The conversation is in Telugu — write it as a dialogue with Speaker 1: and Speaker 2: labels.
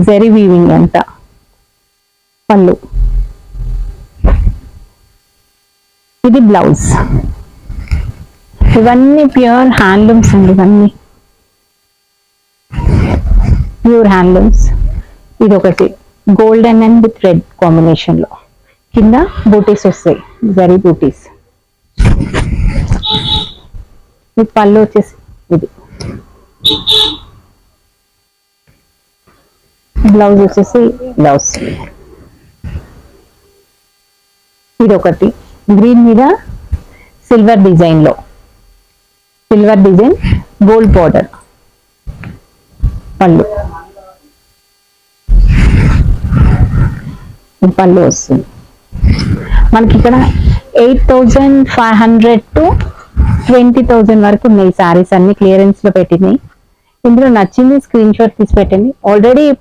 Speaker 1: జరీ వీవింగ్ అంతా. పళ్ళు, ఇది బ్లౌజ్. ఇవన్నీ ప్యూర్ హ్యాండ్లూమ్స్ అండి, ఇవన్నీ ప్యూర్ హ్యాండ్లూమ్స్. ఇది ఒకటి golden and with red combination లో, కింద బూటీస్ వస్తాయి, జరీ బూటీస్. ఈ పళ్ళు వచ్చేసి ఇది, బ్లౌజ్ వచ్చేసి బ్లౌజ్. ఇది ఒకటి గ్రీన్ మీద సిల్వర్ డిజైన్ లో, సిల్వర్ డిజైన్ గోల్డ్ బార్డర్. పళ్ళు, పళ్ళు వస్తుంది మనకి. ఇక్కడ 8,500 to 20,000 వరకు ఉన్నాయి సారీస్, అన్ని క్లియరెన్స్ లో పెట్టినాయి. ఇందులో నచ్చింది స్క్రీన్ షాట్ తీసి పెట్టండి. ఆల్రెడీ